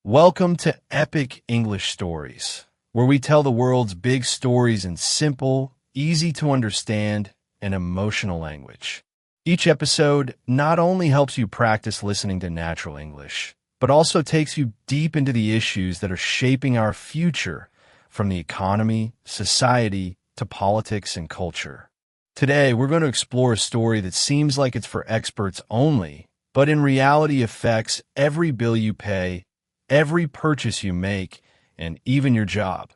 Welcome to Epic English Stories, where we tell the world's big stories in simple, easy to understand, and emotional language. Each episode not only helps you practice listening to natural English, but also takes you deep into the issues that are shaping our future, from the economy, society, to politics and culture. Today, we're going to explore a story that seems like it's for experts only, but in reality affects every bill you pay, every purchase you make, and even your job: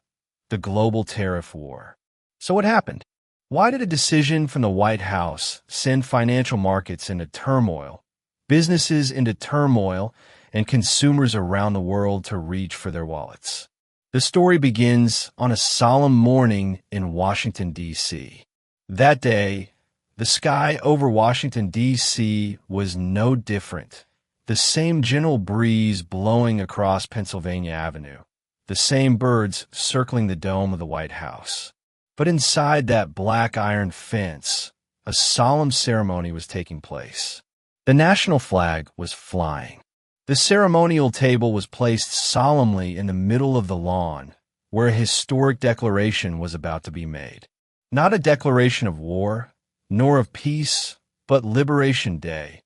the global tariff war. So what happened? Why did a decision from the White House send financial markets into turmoil, businesses into turmoil, and consumers around the world to reach for their wallets? The story begins on a solemn morning in Washington, D.C. That day, the sky over Washington, D.C. was no different. The same gentle breeze blowing across Pennsylvania Avenue, the same birds circling the dome of the White House. But inside that black iron fence, a solemn ceremony was taking place. The national flag was flying. The ceremonial table was placed solemnly in the middle of the lawn, where a historic declaration was about to be made. Not a declaration of war, nor of peace, but Liberation Day,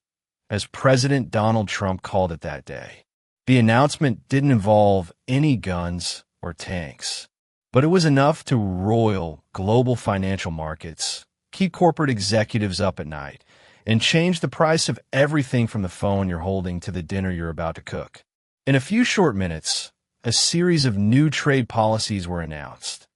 as President Donald Trump called it that day. The announcement didn't involve any guns or tanks, but it was enough to roil global financial markets, keep corporate executives up at night, and change the price of everything from the phone you're holding to the dinner you're about to cook. In a few short minutes, a series of new trade policies were announced.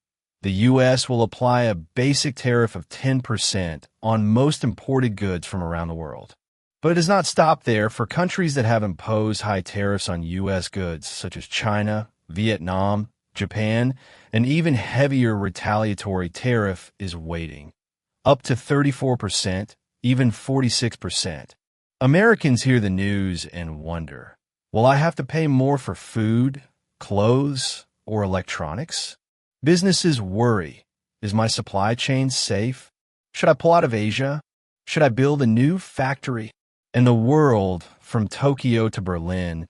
The U.S. will apply a basic tariff of 10% on most imported goods from around the world. But it does not stop there. For countries that have imposed high tariffs on U.S. goods, such as China, Vietnam, Japan, an even heavier retaliatory tariff is waiting, up to 34%, even 46%. Americans hear the news and wonder, will I have to pay more for food, clothes, or electronics? Businesses worry, is my supply chain safe? Should I pull out of Asia? Should I build a new factory? And the world, from Tokyo to Berlin,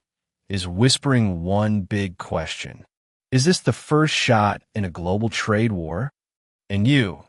is whispering one big question. Is this the first shot in a global trade war? And you,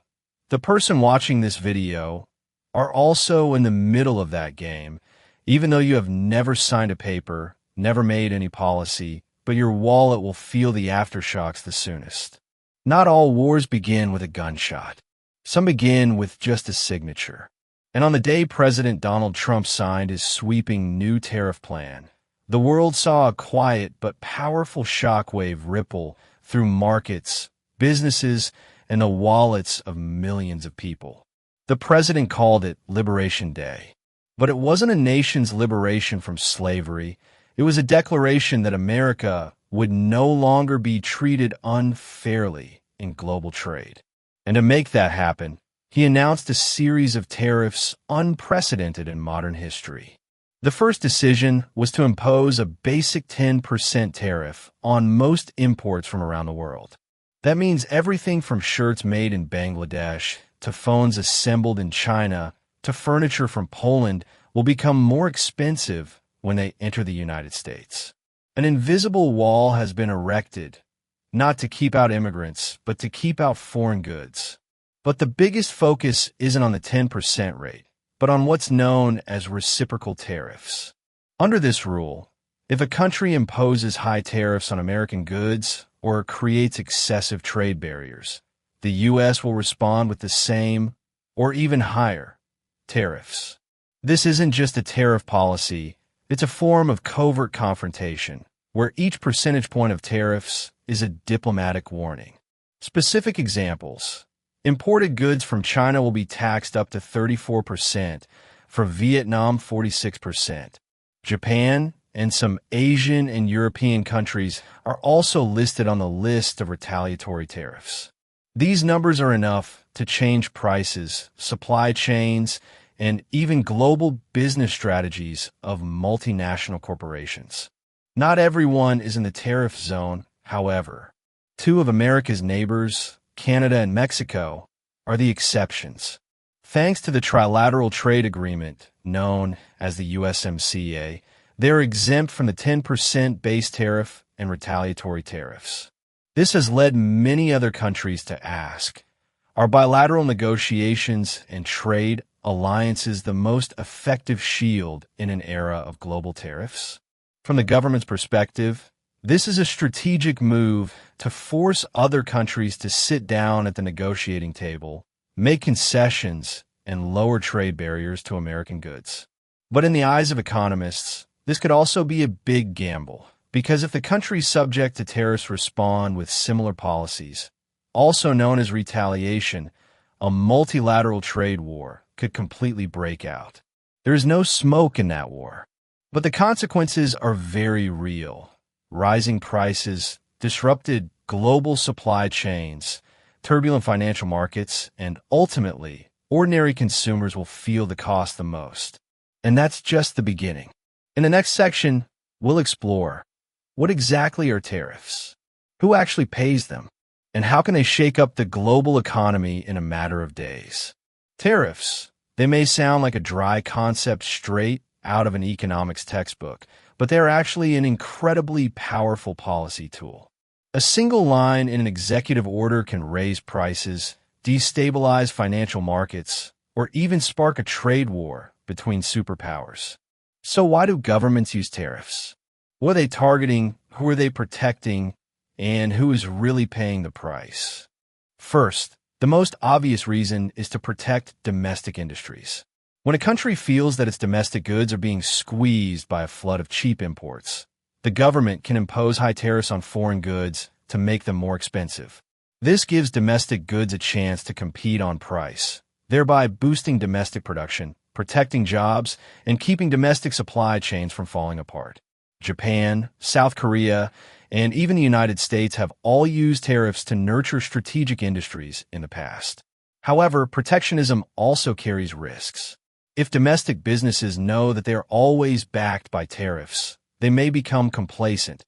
the person watching this video, are also in the middle of that game, even though you have never signed a paper, never made any policy, but your wallet will feel the aftershocks the soonest. Not all wars begin with a gunshot. Some begin with just a signature. And on the day President Donald Trump signed his sweeping new tariff plan, the world saw a quiet but powerful shockwave ripple through markets, businesses, and the wallets of millions of people. The president called it Liberation Day. But it wasn't a nation's liberation from slavery. It was a declaration that America would no longer be treated unfairly in global trade. And to make that happen, he announced a series of tariffs unprecedented in modern history. The first decision was to impose a basic 10% tariff on most imports from around the world. That means everything from shirts made in Bangladesh to phones assembled in China to furniture from Poland will become more expensive when they enter the United States. An invisible wall has been erected, not to keep out immigrants, but to keep out foreign goods. But the biggest focus isn't on the 10% rate, but on what's known as reciprocal tariffs. Under this rule, if a country imposes high tariffs on American goods or creates excessive trade barriers, the U.S. will respond with the same or even higher tariffs. This isn't just a tariff policy, it's a form of covert confrontation, where each percentage point of tariffs is a diplomatic warning. Specific examples: imported goods from China will be taxed up to 34%, from Vietnam 46%. Japan and some Asian and European countries are also listed on the list of retaliatory tariffs. These numbers are enough to change prices, supply chains, and even global business strategies of multinational corporations. Not everyone is in the tariff zone, however. Two of America's neighbors, Canada and Mexico, are the exceptions. Thanks to the trilateral trade agreement known as the USMCA, They're exempt from the 10% base tariff and retaliatory tariffs. This has led many other countries to ask, are bilateral negotiations and trade alliances the most effective shield in an era of global tariffs? From the government's perspective, this is a strategic move to force other countries to sit down at the negotiating table, make concessions, and lower trade barriers to American goods. But in the eyes of economists, this could also be a big gamble, because if the countries subject to tariffs respond with similar policies, also known as retaliation, a multilateral trade war could completely break out. There is no smoke in that war, but the consequences are very real. Rising prices, disrupted global supply chains, turbulent financial markets, and ultimately, ordinary consumers will feel the cost the most. And that's just the beginning. In the next section, we'll explore what exactly are tariffs, who actually pays them, and how can they shake up the global economy in a matter of days. Tariffs, they may sound like a dry concept straight out of an economics textbook, but they're actually an incredibly powerful policy tool. A single line in an executive order can raise prices, destabilize financial markets, or even spark a trade war between superpowers. So why do governments use tariffs? What are they targeting, who are they protecting, and who is really paying the price? First, the most obvious reason is to protect domestic industries. When a country feels that its domestic goods are being squeezed by a flood of cheap imports, the government can impose high tariffs on foreign goods to make them more expensive. This gives domestic goods a chance to compete on price, thereby boosting domestic production, protecting jobs, and keeping domestic supply chains from falling apart. Japan, South Korea, and even the United States have all used tariffs to nurture strategic industries in the past. However, protectionism also carries risks. If domestic businesses know that they are always backed by tariffs, they may become complacent,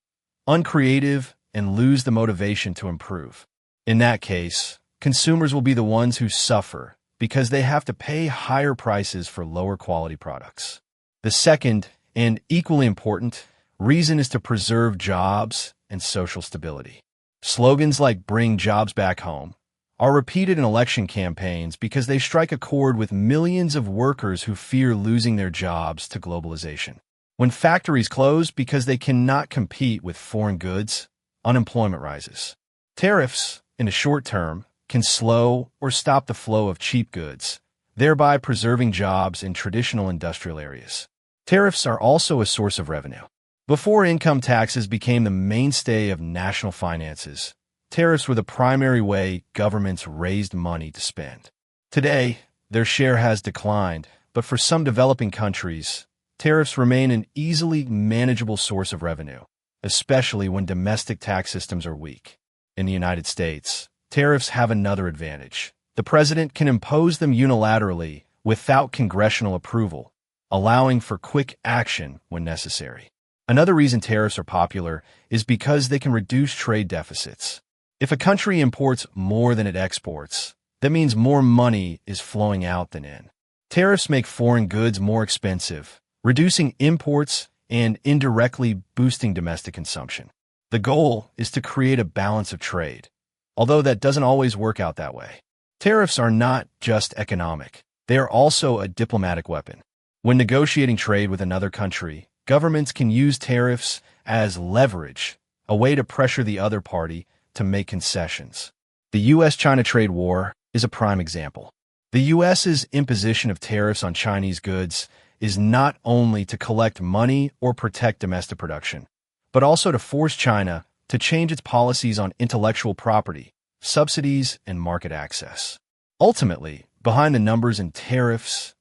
uncreative, and lose the motivation to improve. In that case, consumers will be the ones who suffer because they have to pay higher prices for lower quality products. The second, and equally important, reason is to preserve jobs and social stability. Slogans like "Bring jobs back home" are repeated in election campaigns because they strike a chord with millions of workers who fear losing their jobs to globalization. When factories close because they cannot compete with foreign goods, unemployment rises. Tariffs, in the short term, can slow or stop the flow of cheap goods, thereby preserving jobs in traditional industrial areas. Tariffs are also a source of revenue. Before income taxes became the mainstay of national finances, tariffs were the primary way governments raised money to spend. Today, their share has declined, but for some developing countries, tariffs remain an easily manageable source of revenue, especially when domestic tax systems are weak. In the United States, tariffs have another advantage. The president can impose them unilaterally without congressional approval, allowing for quick action when necessary. Another reason tariffs are popular is because they can reduce trade deficits. If a country imports more than it exports, that means more money is flowing out than in. Tariffs make foreign goods more expensive, reducing imports and indirectly boosting domestic consumption. The goal is to create a balance of trade, although that doesn't always work out that way. Tariffs are not just economic. They are also a diplomatic weapon. When negotiating trade with another country, governments can use tariffs as leverage, a way to pressure the other party to make concessions. The U.S.-China trade war is a prime example. The U.S.'s imposition of tariffs on Chinese goods is not only to collect money or protect domestic production, but also to force China to change its policies on intellectual property, subsidies, and market access. Ultimately, behind the numbers in tariffs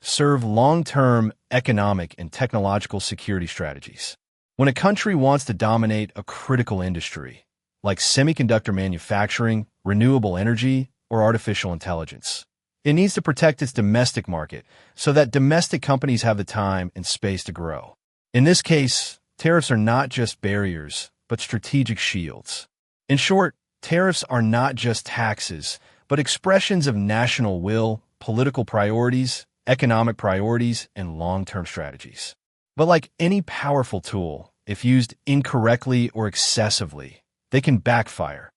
serve long-term economic and technological security strategies. When a country wants to dominate a critical industry, like semiconductor manufacturing, renewable energy, or artificial intelligence, it needs to protect its domestic market so that domestic companies have the time and space to grow. In this case, tariffs are not just barriers, but strategic shields. In short, tariffs are not just taxes, but expressions of national will, political priorities, economic priorities, and long-term strategies. But like any powerful tool, if used incorrectly or excessively, they can backfire,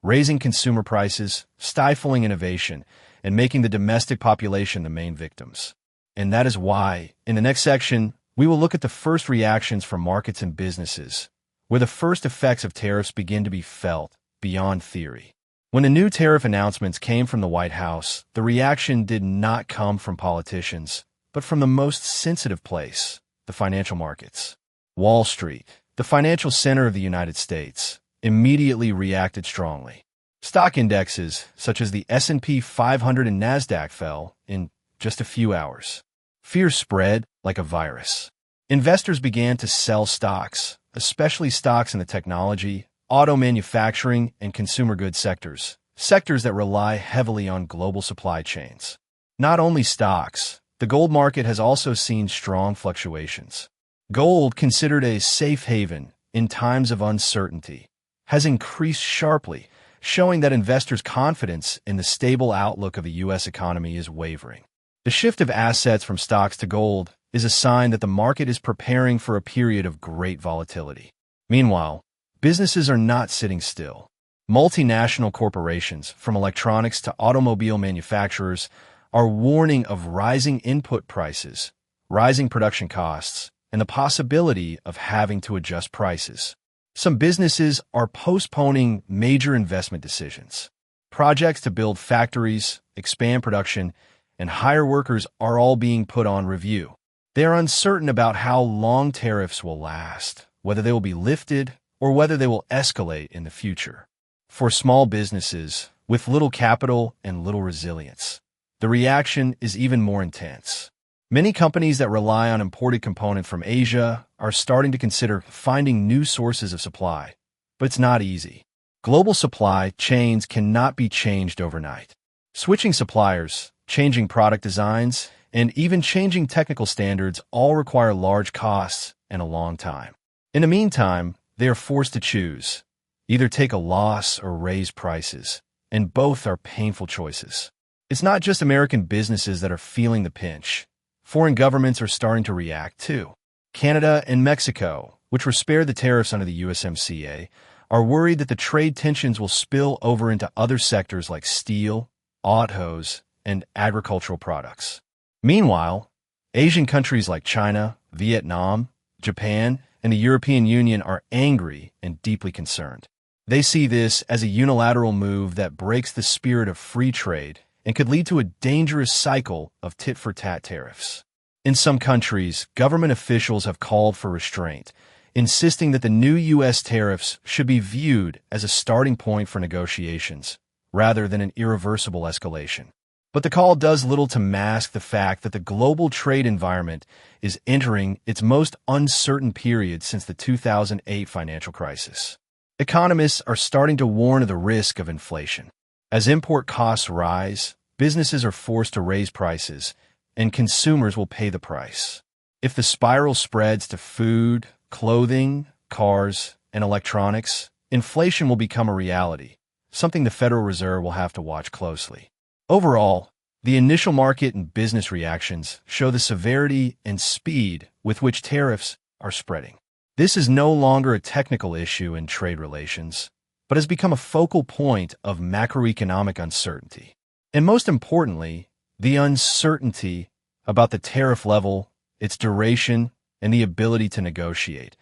raising consumer prices, stifling innovation, and making the domestic population the main victims. And that is why, in the next section, we will look at the first reactions from markets and businesses, where the first effects of tariffs begin to be felt beyond theory. When the new tariff announcements came from the White House, the reaction did not come from politicians, but from the most sensitive place, the financial markets. Wall Street, the financial center of the United States, immediately reacted strongly. Stock indexes, such as the S&P 500 and NASDAQ, fell in just a few hours. Fear spread like a virus. Investors began to sell stocks, especially stocks in the technology, auto manufacturing, and consumer goods sectors that rely heavily on global supply chains. Not only stocks, the gold market has also seen strong fluctuations. Gold, considered a safe haven in times of uncertainty, has increased sharply, showing that investors' confidence in the stable outlook of the U.S. economy is wavering. The shift of assets from stocks to gold is a sign that the market is preparing for a period of great volatility. Meanwhile, businesses are not sitting still. Multinational corporations, from electronics to automobile manufacturers, are warning of rising input prices, rising production costs, and the possibility of having to adjust prices. Some businesses are postponing major investment decisions. Projects to build factories, expand production, and hire workers are all being put on review. They are uncertain about how long tariffs will last, whether they will be lifted, or whether they will escalate in the future. For small businesses with little capital and little resilience, the reaction is even more intense. Many companies that rely on imported components from Asia are starting to consider finding new sources of supply, but it's not easy. Global supply chains cannot be changed overnight. Switching suppliers, changing product designs, and even changing technical standards all require large costs and a long time. In the meantime, they are forced to choose, either take a loss or raise prices, and both are painful choices. It's not just American businesses that are feeling the pinch. Foreign governments are starting to react too. Canada and Mexico, which were spared the tariffs under the USMCA, are worried that the trade tensions will spill over into other sectors like steel, autos, and agricultural products. Meanwhile, Asian countries like China, Vietnam, Japan, and the European Union are angry and deeply concerned. They see this as a unilateral move that breaks the spirit of free trade and could lead to a dangerous cycle of tit-for-tat tariffs. In some countries, government officials have called for restraint, insisting that the new U.S. tariffs should be viewed as a starting point for negotiations, rather than an irreversible escalation. But the call does little to mask the fact that the global trade environment is entering its most uncertain period since the 2008 financial crisis. Economists are starting to warn of the risk of inflation. As import costs rise, businesses are forced to raise prices, and consumers will pay the price. If the spiral spreads to food, clothing, cars, and electronics, inflation will become a reality, something the Federal Reserve will have to watch closely. Overall, the initial market and business reactions show the severity and speed with which tariffs are spreading. This is no longer a technical issue in trade relations, but has become a focal point of macroeconomic uncertainty. And most importantly, the uncertainty about the tariff level, its duration, and the ability to negotiate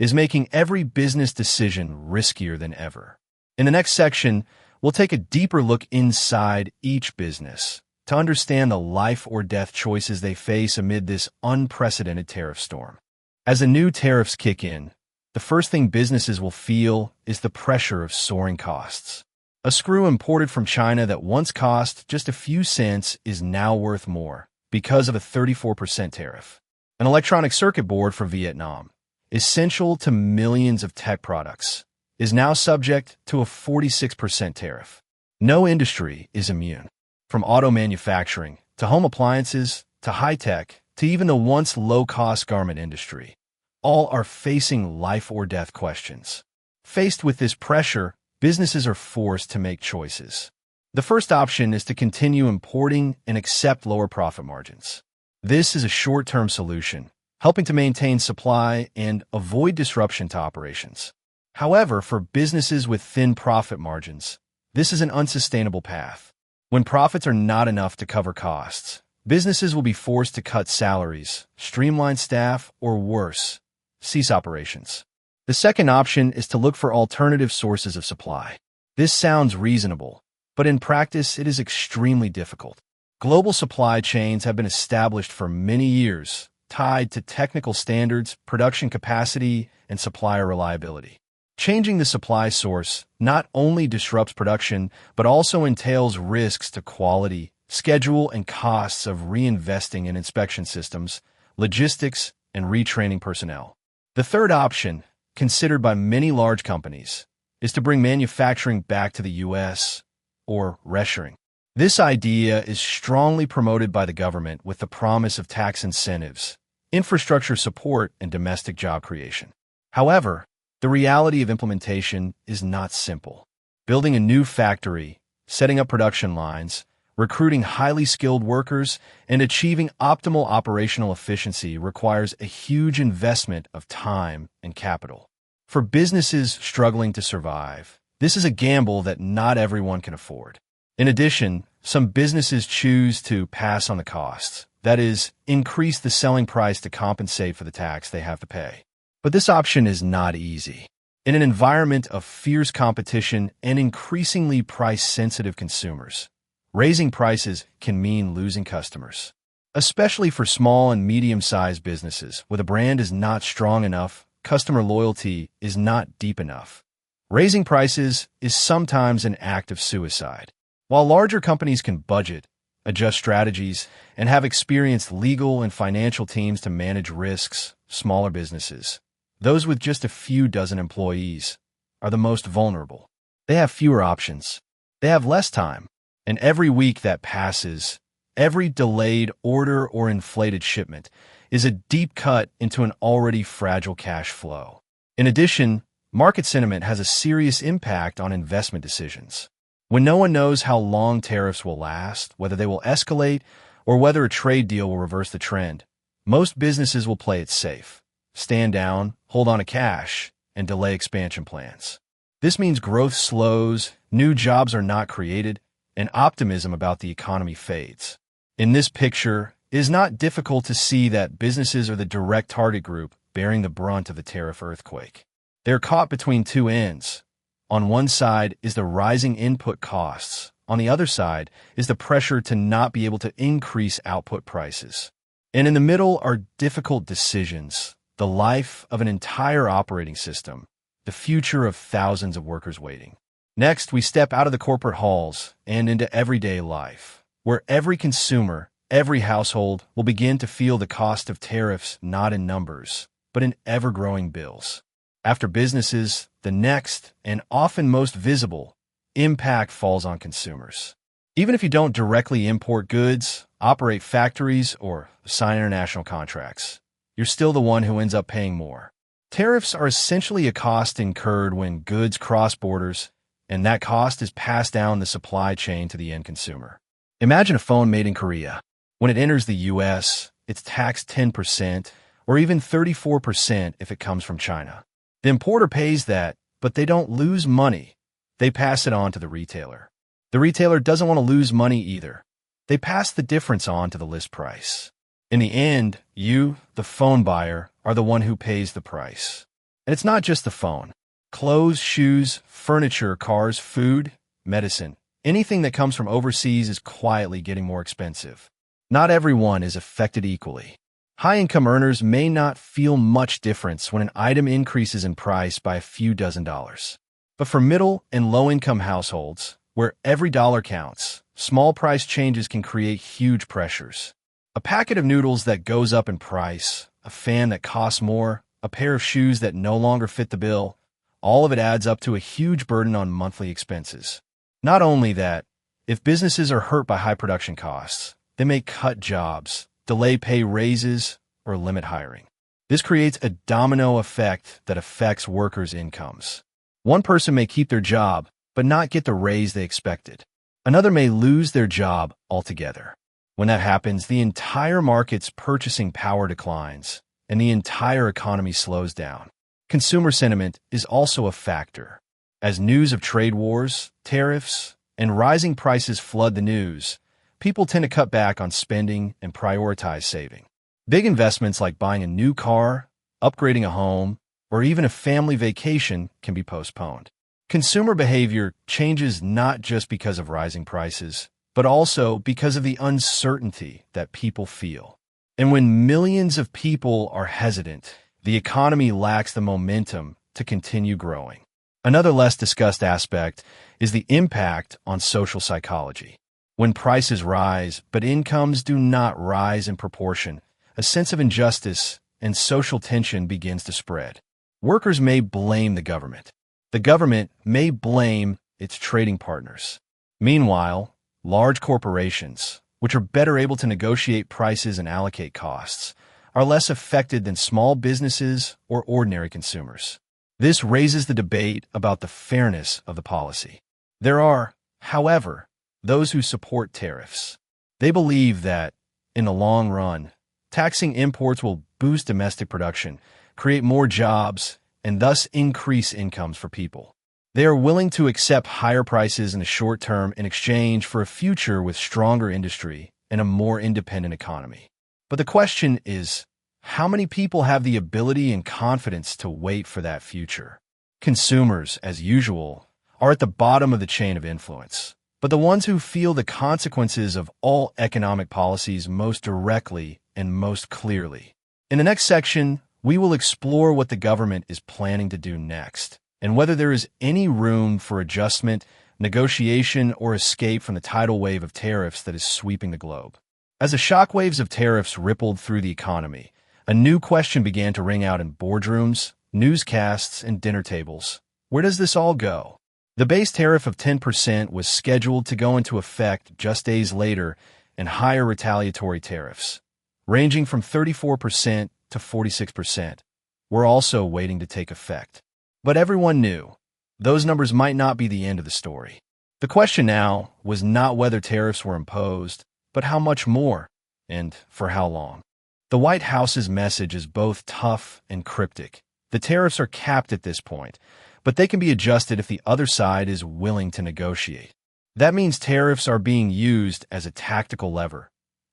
is making every business decision riskier than ever. In the next section, we'll take a deeper look inside each business to understand the life or death choices they face amid this unprecedented tariff storm. As the new tariffs kick in, the first thing businesses will feel is the pressure of soaring costs. A screw imported from China that once cost just a few cents is now worth more because of a 34% tariff. An electronic circuit board from Vietnam, essential to millions of tech products, is now subject to a 46% tariff. No industry is immune. From auto manufacturing, to home appliances, to high-tech, to even the once low-cost garment industry, all are facing life-or-death questions. Faced with this pressure, businesses are forced to make choices. The first option is to continue importing and accept lower profit margins. This is a short-term solution, helping to maintain supply and avoid disruption to operations. However, for businesses with thin profit margins, this is an unsustainable path. When profits are not enough to cover costs, businesses will be forced to cut salaries, streamline staff, or worse, cease operations. The second option is to look for alternative sources of supply. This sounds reasonable, but in practice, it is extremely difficult. Global supply chains have been established for many years, tied to technical standards, production capacity, and supplier reliability. Changing the supply source not only disrupts production, but also entails risks to quality, schedule, and costs of reinvesting in inspection systems, logistics, and retraining personnel. The third option, considered by many large companies, is to bring manufacturing back to the U.S., or reshoring. This idea is strongly promoted by the government with the promise of tax incentives, infrastructure support, and domestic job creation. However, the reality of implementation is not simple. Building a new factory, setting up production lines, recruiting highly skilled workers, and achieving optimal operational efficiency requires a huge investment of time and capital. For businesses struggling to survive, this is a gamble that not everyone can afford. In addition, some businesses choose to pass on the costs, that is, increase the selling price to compensate for the tax they have to pay. But this option is not easy. In an environment of fierce competition and increasingly price-sensitive consumers, raising prices can mean losing customers. Especially for small and medium-sized businesses, where the brand is not strong enough, customer loyalty is not deep enough. Raising prices is sometimes an act of suicide. While larger companies can budget, adjust strategies, and have experienced legal and financial teams to manage risks, smaller businesses, those with just a few dozen employees, are the most vulnerable. They have fewer options. They have less time. And every week that passes, every delayed order or inflated shipment is a deep cut into an already fragile cash flow. In addition, market sentiment has a serious impact on investment decisions. When no one knows how long tariffs will last, whether they will escalate, or whether a trade deal will reverse the trend, most businesses will play it safe, stand down, hold on to cash, and delay expansion plans. This means growth slows, new jobs are not created, and optimism about the economy fades. In this picture, it is not difficult to see that businesses are the direct target group bearing the brunt of the tariff earthquake. They're caught between two ends. On one side is the rising input costs. On the other side is the pressure to not be able to increase output prices. And in the middle are difficult decisions, the life of an entire operating system, the future of thousands of workers waiting. Next, we step out of the corporate halls and into everyday life, where every consumer, every household will begin to feel the cost of tariffs not in numbers, but in ever-growing bills. After businesses, the next, and often most visible, impact falls on consumers. Even if you don't directly import goods, operate factories, or sign international contracts, you're still the one who ends up paying more. Tariffs are essentially a cost incurred when goods cross borders, and that cost is passed down the supply chain to the end consumer. Imagine a phone made in Korea. When it enters the U.S., it's taxed 10% or even 34% if it comes from China. The importer pays that, but they don't lose money. They pass it on to the retailer. The retailer doesn't want to lose money either. They pass the difference on to the list price. In the end, you, the phone buyer, are the one who pays the price. And it's not just the phone. Clothes, shoes, furniture, cars, food, medicine, anything that comes from overseas is quietly getting more expensive. Not everyone is affected equally. High-income earners may not feel much difference when an item increases in price by a few dozen dollars. But for middle and low-income households, where every dollar counts, small price changes can create huge pressures. A packet of noodles that goes up in price, a fan that costs more, a pair of shoes that no longer fit the bill, all of it adds up to a huge burden on monthly expenses. Not only that, if businesses are hurt by high production costs, they may cut jobs, delay pay raises, or limit hiring. This creates a domino effect that affects workers' incomes. One person may keep their job, but not get the raise they expected. Another may lose their job altogether. When that happens, the entire market's purchasing power declines, and the entire economy slows down. Consumer sentiment is also a factor. As news of trade wars, tariffs, and rising prices flood the news, people tend to cut back on spending and prioritize saving. Big investments like buying a new car, upgrading a home, or even a family vacation can be postponed. Consumer behavior changes not just because of rising prices, but also because of the uncertainty that people feel. And when millions of people are hesitant, the economy lacks the momentum to continue growing. Another less discussed aspect is the impact on social psychology. When prices rise, but incomes do not rise in proportion, a sense of injustice and social tension begins to spread. Workers may blame the government. The government may blame its trading partners. Meanwhile, large corporations, which are better able to negotiate prices and allocate costs, are less affected than small businesses or ordinary consumers. This raises the debate about the fairness of the policy. There are, however, those who support tariffs. They believe that, in the long run, taxing imports will boost domestic production, create more jobs, and thus increase incomes for people. They are willing to accept higher prices in the short term in exchange for a future with stronger industry and a more independent economy. But the question is, how many people have the ability and confidence to wait for that future? Consumers, as usual, are at the bottom of the chain of influence, but the ones who feel the consequences of all economic policies most directly and most clearly. In the next section, we will explore what the government is planning to do next, and whether there is any room for adjustment, negotiation, or escape from the tidal wave of tariffs that is sweeping the globe. As the shockwaves of tariffs rippled through the economy, a new question began to ring out in boardrooms, newscasts, and dinner tables. Where does this all go? The base tariff of 10% was scheduled to go into effect just days later, and higher retaliatory tariffs, ranging from 34% to 46%, were also waiting to take effect. But everyone knew those numbers might not be the end of the story. The question now was not whether tariffs were imposed, but how much more, and for how long. The White House's message is both tough and cryptic. The tariffs are capped at this point, but they can be adjusted if the other side is willing to negotiate. That means tariffs are being used as a tactical lever,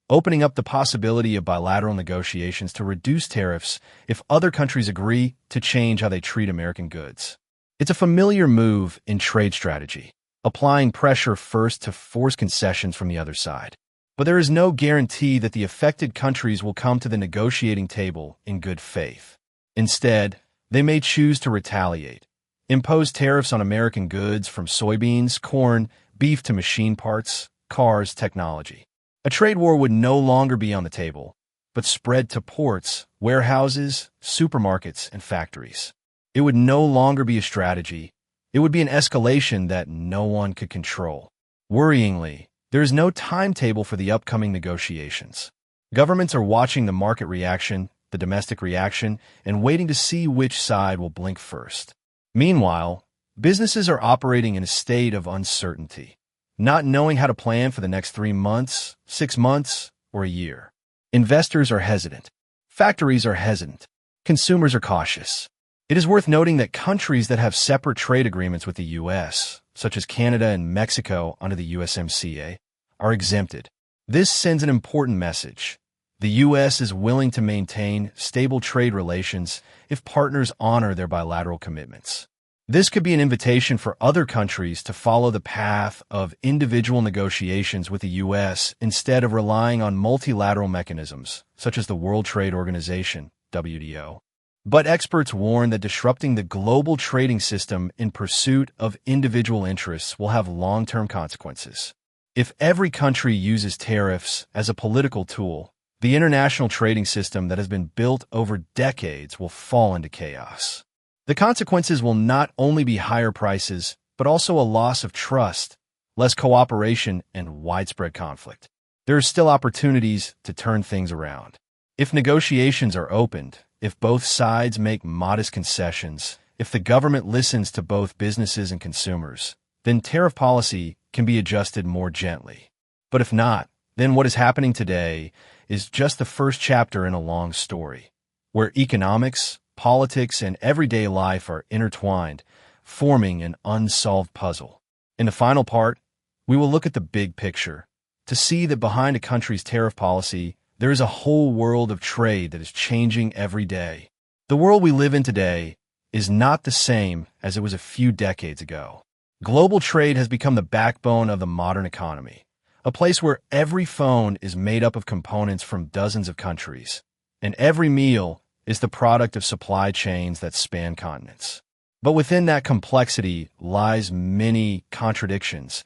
opening up the possibility of bilateral negotiations to reduce tariffs if other countries agree to change how they treat American goods. It's a familiar move in trade strategy, applying pressure first to force concessions from the other side. But there is no guarantee that the affected countries will come to the negotiating table in good faith. Instead, they may choose to retaliate, impose tariffs on American goods from soybeans, corn, beef to machine parts, cars, technology. A trade war would no longer be on the table, but spread to ports, warehouses, supermarkets, and factories. It would no longer be a strategy. It would be an escalation that no one could control. Worryingly, there is no timetable for the upcoming negotiations. Governments are watching the market reaction, the domestic reaction, and waiting to see which side will blink first. Meanwhile, businesses are operating in a state of uncertainty, not knowing how to plan for the next 3 months, 6 months, or a year. Investors are hesitant. Factories are hesitant. Consumers are cautious. It is worth noting that countries that have separate trade agreements with the U.S., such as Canada and Mexico under the USMCA, are exempted. This sends an important message. The U.S. is willing to maintain stable trade relations if partners honor their bilateral commitments. This could be an invitation for other countries to follow the path of individual negotiations with the U.S. instead of relying on multilateral mechanisms, such as the World Trade Organization, WTO. But experts warn that disrupting the global trading system in pursuit of individual interests will have long-term consequences. If every country uses tariffs as a political tool, the international trading system that has been built over decades will fall into chaos. The consequences will not only be higher prices, but also a loss of trust, less cooperation, and widespread conflict. There are still opportunities to turn things around. If negotiations are opened, if both sides make modest concessions, if the government listens to both businesses and consumers, then tariff policy can be adjusted more gently. But if not, then what is happening today is just the first chapter in a long story. where economics, politics, and everyday life are intertwined, forming an unsolved puzzle. In the final part, we will look at the big picture to see that behind a country's tariff policy, there is a whole world of trade that is changing every day. The world we live in today is not the same as it was a few decades ago. Global trade has become the backbone of the modern economy, a place where every phone is made up of components from dozens of countries, and every meal is the product of supply chains that span continents. But within that complexity lies many contradictions,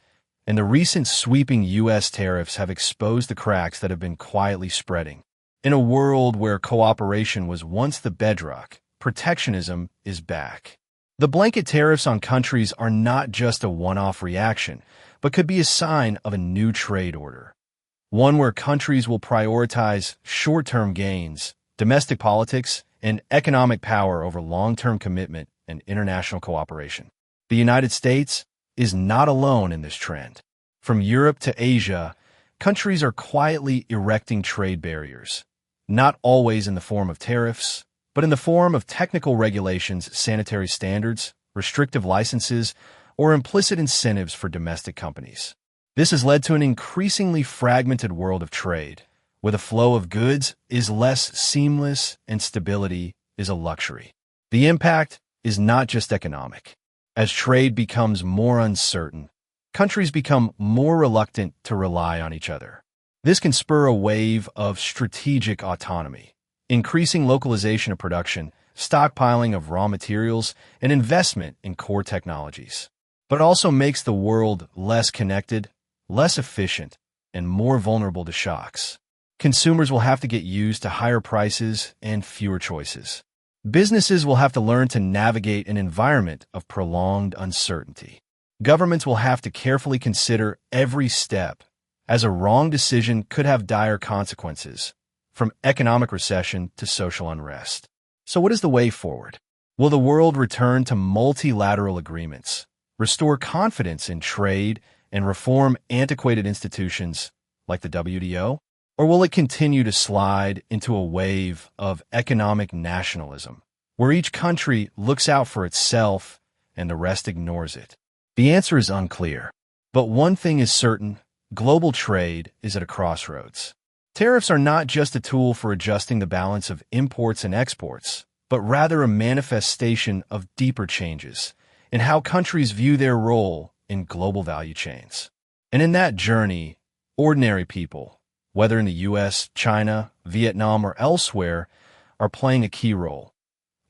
and the recent sweeping U.S. tariffs have exposed the cracks that have been quietly spreading. In a world where cooperation was once the bedrock, protectionism is back. The blanket tariffs on countries are not just a one-off reaction, but could be a sign of a new trade order. One where countries will prioritize short-term gains, domestic politics, and economic power over long-term commitment and international cooperation. The United States is not alone in this trend. From Europe to Asia, countries are quietly erecting trade barriers, not always in the form of tariffs, but in the form of technical regulations, sanitary standards, restrictive licenses, or implicit incentives for domestic companies. This has led to an increasingly fragmented world of trade, where the flow of goods is less seamless and stability is a luxury. The impact is not just economic. As trade becomes more uncertain, countries become more reluctant to rely on each other. This can spur a wave of strategic autonomy, increasing localization of production, stockpiling of raw materials, and investment in core technologies. But it also makes the world less connected, less efficient, and more vulnerable to shocks. Consumers will have to get used to higher prices and fewer choices. Businesses will have to learn to navigate an environment of prolonged uncertainty. Governments will have to carefully consider every step, as a wrong decision could have dire consequences, from economic recession to social unrest. So what is the way forward? Will the world return to multilateral agreements, restore confidence in trade, and reform antiquated institutions like the WTO? Or will it continue to slide into a wave of economic nationalism, where each country looks out for itself and the rest ignores it? The answer is unclear. But one thing is certain: global trade is at a crossroads. Tariffs are not just a tool for adjusting the balance of imports and exports, but rather a manifestation of deeper changes in how countries view their role in global value chains. And in that journey, ordinary people, whether in the US, China, Vietnam, or elsewhere, are playing a key role.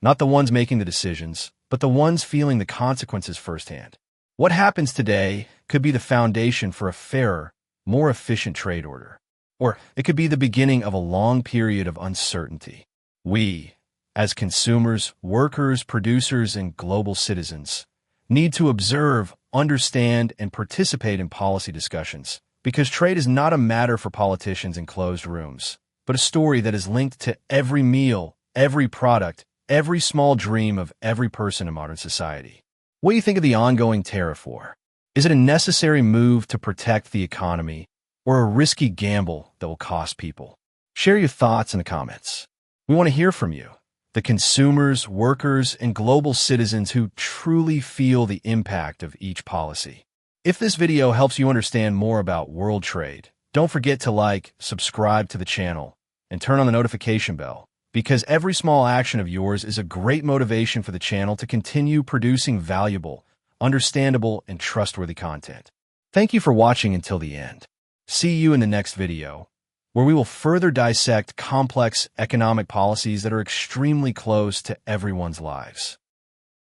Not the ones making the decisions, but the ones feeling the consequences firsthand. What happens today could be the foundation for a fairer, more efficient trade order. Or it could be the beginning of a long period of uncertainty. We, as consumers, workers, producers, and global citizens, need to observe, understand, and participate in policy discussions, because trade is not a matter for politicians in closed rooms, but a story that is linked to every meal, every product, every small dream of every person in modern society. What do you think of the ongoing tariff war? Is it a necessary move to protect the economy, or a risky gamble that will cost people? Share your thoughts in the comments. We want to hear from you, the consumers, workers, and global citizens who truly feel the impact of each policy. If this video helps you understand more about world trade, don't forget to like, subscribe to the channel, and turn on the notification bell, because every small action of yours is a great motivation for the channel to continue producing valuable, understandable, and trustworthy content. Thank you for watching until the end. See you in the next video, where we will further dissect complex economic policies that are extremely close to everyone's lives.